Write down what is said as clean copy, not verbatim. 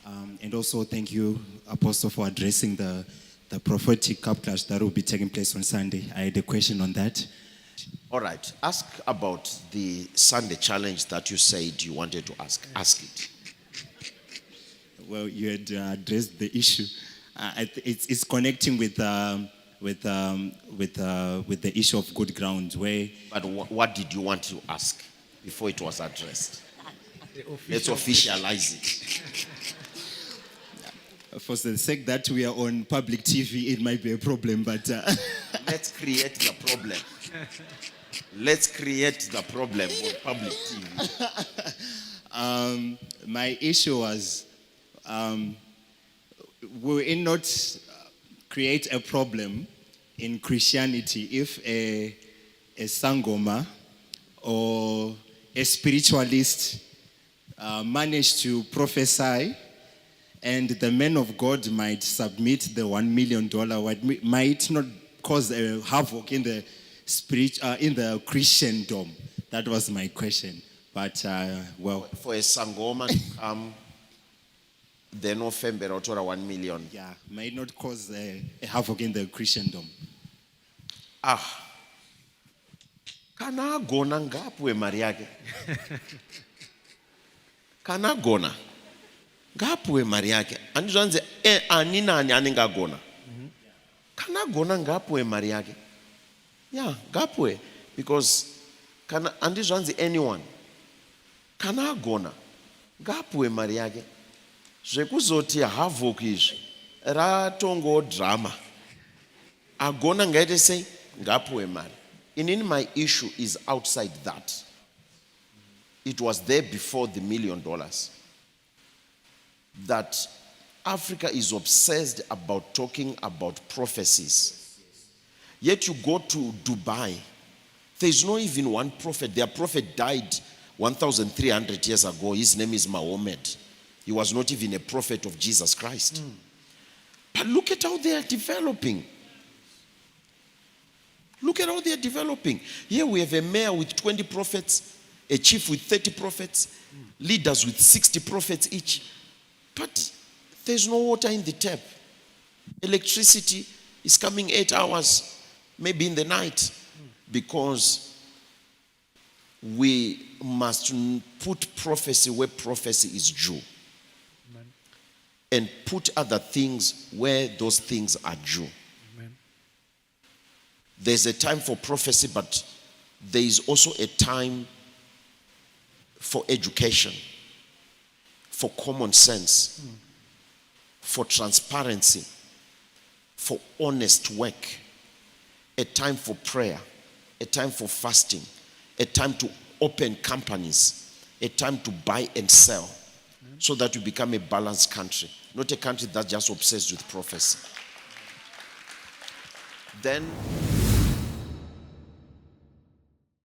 And also thank you, Apostle, for addressing the prophetic cup clash that will be taking place on Sunday. I had a question on that. All right. Ask about the Sunday challenge that you said you wanted to ask. Ask it. Well, you had addressed the issue. It's connecting with the issue of good ground. But what did you want to ask before it was addressed? Let's officialize it. For the sake that we are on public TV, it might be a problem, but let's create the problem. Let's create the problem on public TV. My issue was, will it not create a problem in Christianity if a sangoma or a spiritualist managed to prophesy, and the man of God might submit the $1 million? Might not cause a havoc in the in the Christendom? That was my question. But well, for a sangoma to come, the November or $1 million. Yeah, might not cause a havoc in the Christendom. Kana gona ngapwe mariage. Kana gona ngapwe mariage. Andizvanze aninani anenga gona. Kana gona ngapwe mariage. Yeah, ngapwe, because kana andizvanze anyone. Kana gona ngapwe mariage. Zvekuzoti havoc izvi ratongo drama. Agona ngaite sei ngapwe mari. In my issue is outside that. It was there before the $1 million. That Africa is obsessed about talking about prophecies. Yet you go to Dubai, there's not even one prophet. Their prophet died 1,300 years ago. His name is Muhammad. He was not even a prophet of Jesus Christ. But look at how they are developing. Look at how they are developing. Here we have a mayor with 20 prophets, a chief with 30 prophets, leaders with 60 prophets each. But there's no water in the tap. Electricity is coming 8 hours, maybe in the night, because we must put prophecy where prophecy is due. And put other things where those things are due. Amen. There's a time for prophecy, but there is also a time for education, for common sense, for transparency, for honest work, a time for prayer, a time for fasting, a time to open companies, a time to buy and sell, so that we become a balanced country, not a country that's just obsessed with prophecy. Then